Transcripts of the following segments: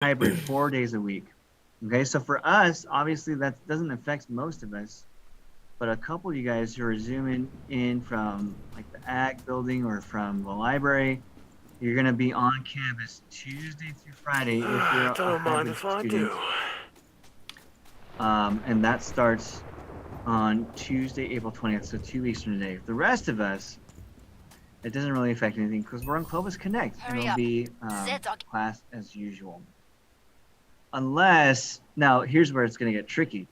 hybrid 4 days a week. Okay, so for us, obviously that doesn't affect most of us, but a couple of you guys who are zooming in from like the ag building or from the library, you're gonna be on campus Tuesday through Friday if you're a Don't mind hybrid if I student. do. And that starts on Tuesday, April 20th, so 2 weeks from today. The rest of us, it doesn't really affect anything because we're on Clovis Connect, and it'll be class as usual. Unless, now here's where it's going to get tricky,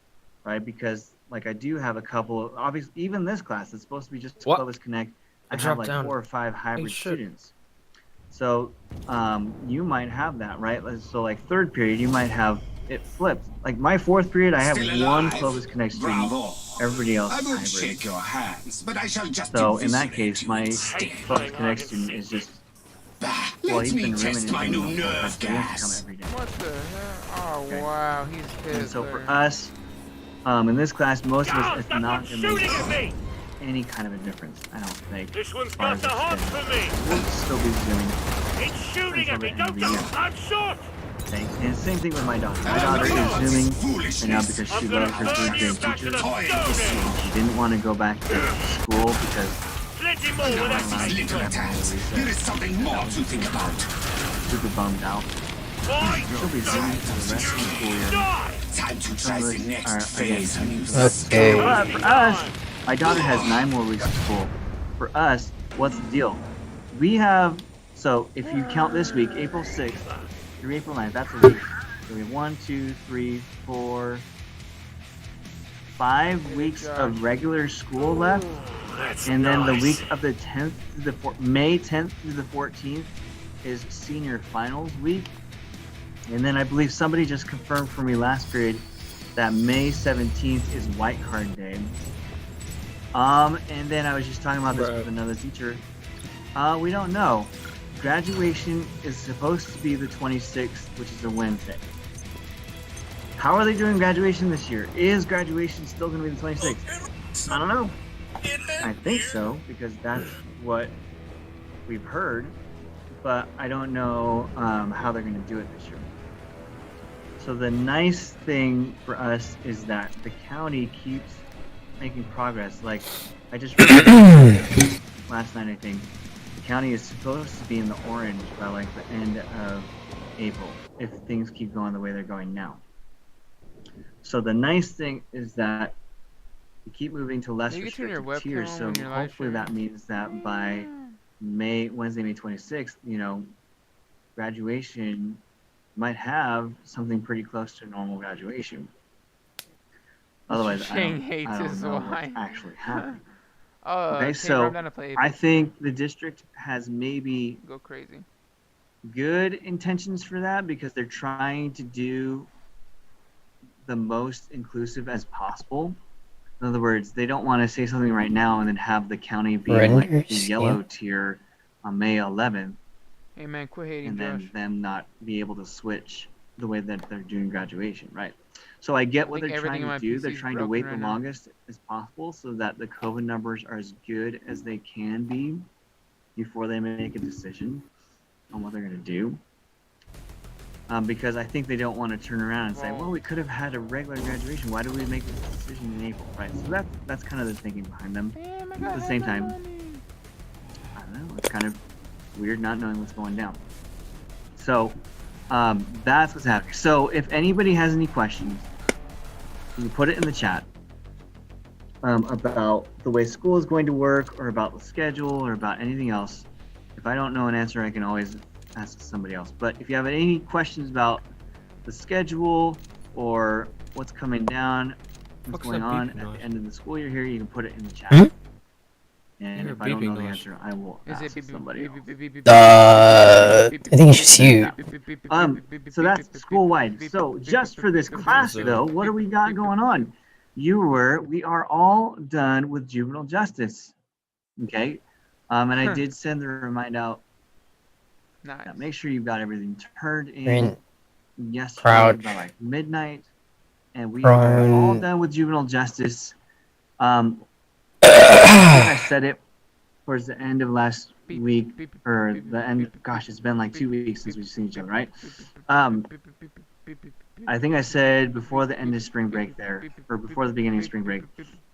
right? Because like I do have a couple of, obviously, even this class that's supposed to be just Clovis Connect, I have like 4 or 5 hybrid students. So you might have that, right? So like third period, you might have it flipped. Like my fourth period, I have one Clovis Connect student. Everybody else is hybrid. Shake your hands, but I shall just so in that case, my Clovis Connect student is just, well, he's been ruining my new nerve gas. Every day. What the hell? Oh wow, he's pissed. And so for us, in this class, most of us, it's not going to make any kind of a difference, I don't think. This one's got the hots for me. We'll still be zooming. It's shooting at me. Don't. I'm shot. Okay. And same thing with my daughter. My daughter is zooming right now because she loves her third grade teacher. She didn't want to go back to school because Plenty more with that. There is something more to think about. Super bummed out. She'll be zooming for the rest of the school year. Time to try the next phase. Okay. But for us, my daughter has 9 more weeks of school. For us, what's the deal? We have, so if you count this week, April 6th through April 9th, that's a week. So we have 1, 2, 3, 4, 5 weeks of regular school left. And then the week of the 10th to the May 10th through the 14th is senior finals week. And then I believe somebody just confirmed for me last period that May 17th is white card day. And then I was just talking about this with another teacher. We don't know. Graduation is supposed to be the 26th, which is a Wednesday. How are they doing graduation this year? Is graduation still going to be the 26th? I don't know. I think so, because that's what we've heard. But I don't know how they're going to do it this year. So the nice thing for us is that the county keeps making progress. Like I just read last night, I think the county is supposed to be in the orange by like the end of April if things keep going the way they're going now. So the nice thing is that we keep moving to less restrictive tiers. So hopefully that means that by Wednesday, May 26th, you know, graduation might have something pretty close to normal graduation. Otherwise, I don't know what's actually happening. Okay, so I think the district has maybe go crazy good intentions for that because they're trying to do the most inclusive as possible. In other words, they don't want to say something right now and then have the county be like the yellow tier on May 11th. Hey man, quit hating, and then Josh. them not be able to switch the way that they're doing graduation, right? So I get what they're trying to do. They're trying to wait the longest as possible so that the COVID numbers are as good as they can be before they make a decision on what they're going to do. Because I think they don't want to turn around and say, well, we could have had a regular graduation. Why did we make this decision in April, right? So that's kind of the thinking behind them. At the same time, I don't know, it's kind of weird not knowing what's going down. So that's what's happening. So if anybody has any questions, you can put it in the chat about the way school is going to work or about the schedule or about anything else. If I don't know an answer, I can always ask somebody else. But if you have any questions about the schedule or what's coming down, what's going on at the end of the school year here, you can put it in the chat. And if I don't know the answer, I will ask somebody else. I think it's just you. So that's school-wide. So just for this class, though, what do we got going on? We are all done with juvenile justice. Okay? And I did send the reminder out. Nice. Make sure you've got everything turned in yesterday by like midnight. And we are all done with juvenile justice. I said it towards the end of last week or the end. Gosh, it's been like 2 weeks since we've seen each other, right? I think I said before the end of spring break there, or before the beginning of spring break,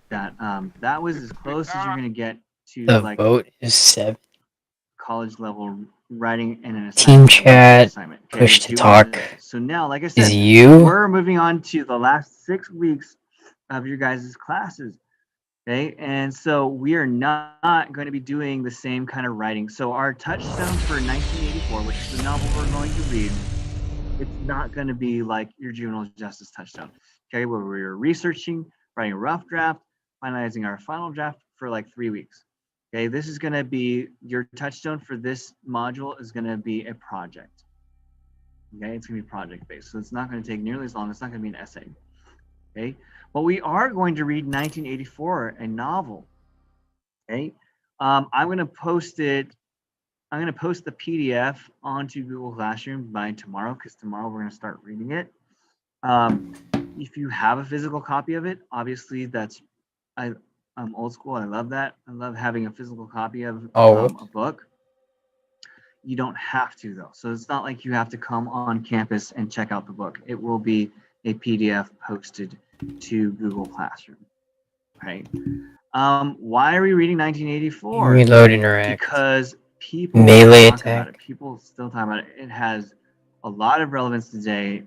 that that was as close as you're gonna get to The like vote is 7. college level writing and an Team assignment. chat, assignment. push to 2 talk. assignments. So now, like I Is said, you? we're moving on to the last 6 weeks of your guys' classes. Okay, and so we are not going to be doing the same kind of writing. So our touchstone for 1984, which is the novel we're going to read, it's not going to be like your juvenile justice touchstone. Okay, where we're researching, writing a rough draft, finalizing our final draft for like 3 weeks. Okay, this is going to be your touchstone for this module is going to be a project. Okay, it's going to be project based, so it's not going to take nearly as long. It's not going to be an essay. Okay, but we are going to read 1984, a novel. Okay, I'm going to post it. I'm going to post the PDF onto Google Classroom by tomorrow because tomorrow we're going to start reading it. If you have a physical copy of it, obviously I'm old school. I love that. I love having a physical copy of a book. You don't have to though. So it's not like you have to come on campus and check out the book. It will be a PDF posted to Google Classroom. Right? Why are we reading 1984? Reload interact. Because people Melee talk about attack. it. People still talk about it. It has a lot of relevance today.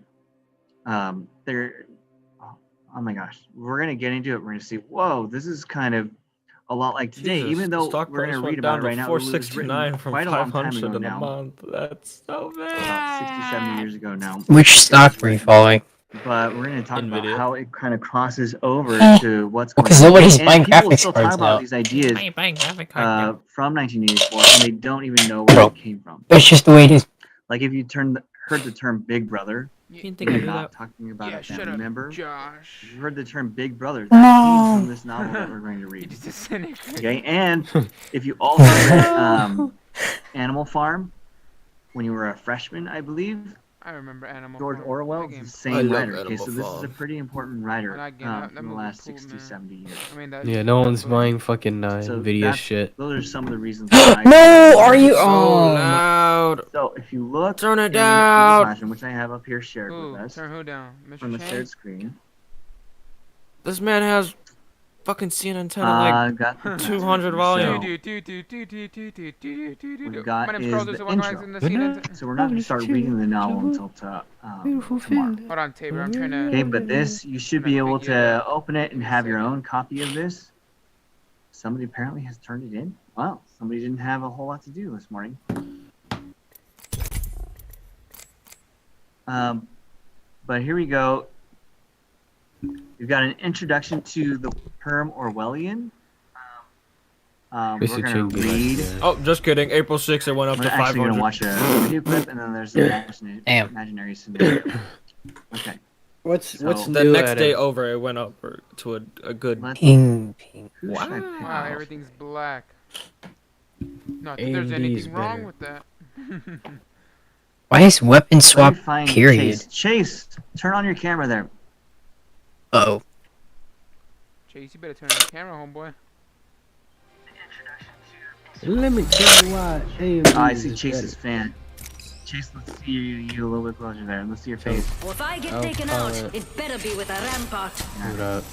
Oh my gosh, we're gonna get into it. We're gonna see. Whoa, this is kind of a lot like today. Jesus, Even though stock we're price gonna went read about down it to right now, it was 469 written from quite a long time 500 ago in a now, month. That's so about bad. 60, 70 years ago now. Which stock were you following? But we're gonna talk about NVIDIA. how it kind of crosses over to what's going Because on. nobody's And buying people graphics still talk cards about now. these ideas Buying graphic card. from 1984, and they don't even know where Bro. it came from. That's just the way it is. Like if you heard the term Big Brother, You didn't you're think I knew not that? talking about Yeah, a shut family up, member. Josh. You heard the term Big Brother. That came from this novel that we're going to You read. just a cynic. Okay, and if you also read Animal Farm when you were a freshman, I believe, I remember Animal George Farm. Orwell That is game- the I same love writer. Okay, Animal so this is a Farm. pretty important writer When I get out, that in the movie last cool, 60, man. 70 years. I mean, that Yeah, no one's that buying fucking So Nvidia that's- shit. Those are some of the reasons why. No, are you? So Oh, loud. So if you look Turn it in Google down. Classroom, which I have up here shared Who? with us Turn who down? on the Mr. shared Chang? screen, This man has fucking CNN 10 like got the 200 so- volume. We've got My name's is Carlos. the This is Welcome intro. to the CNN. So we're not going to start reading the novel until tomorrow. Hold on, Tabor. I'm trying to. Okay, but this, you should be able to open it and have your own copy of this. Somebody apparently has turned it in. Wow, somebody didn't have a whole lot to do this morning. But here we go. We've got an introduction to the term Orwellian. We're Mr. going to Ching, read. Oh, just kidding. April 6th, it went up We're to actually going to 500. watch a video clip, and then there's an Damn. imaginary scenario. Okay. What's So- The new next at day it? over, it went up to a good. Let's, ping, ping. who should I pick Wow, Wow, out? everything's black. Not that there's AMD is anything wrong better. with that. Why is weapon Let swap me find period? Chase. Chase, turn on your camera there. Uh-oh. Chase, you better turn on the camera, homeboy. Let me tell you why. Oh, I see Chase's fan. Chase, let's see you a little bit closer there. Let's see your face. Well, if I get I'll taken call out, it. it better be with a rampart. Hold up.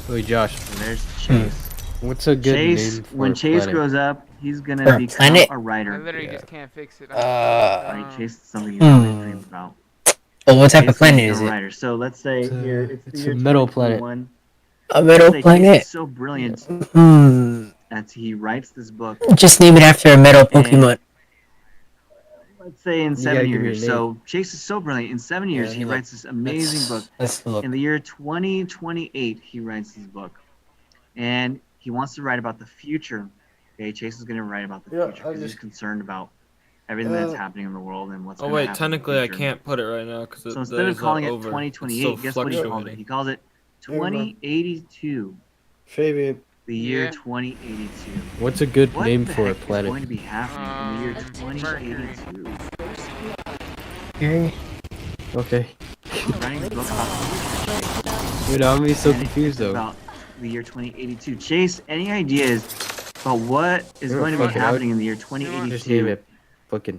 Wait, Josh. So there's Chase. What's a good Chase, name for when a Chase planet? grows up, he's gonna For a become planet? a I writer. literally Yeah. just can't fix it. Right? Chase is something he's always dreamed about. Well, what type Chase of planet become is a it? writer. So let's say It's a- here it's the it's a year metal planet. 2021. A Let's metal say Chase planet? is so brilliant that he writes this book. Just name it after a metal Pokemon. Let's say in You 7 gotta give years. me a So Chase is so brilliant. In 7 years, he writes this amazing book. Let's look. In the year 2028, he writes this book, and he wants to write about the future. Okay, Chase is going to write about the Yeah, future I because he's just- concerned about everything that's happening in the world and what's Oh going to wait, happen in the technically I future. can't put it right now because So instead of calling it 2028, guess what he calls it? He calls it 2082, Fabian. the year Yeah. 2082. What's a good What name the for a heck is planet? going to be happening in the year Mercury. 2082? Okay. He's writing a book about Dude, I'm gonna be so and it's confused though. about the year 2082. Chase, any ideas But what is Yeah, going to be fuck it, I would- happening in the year Just name 2082? it fucking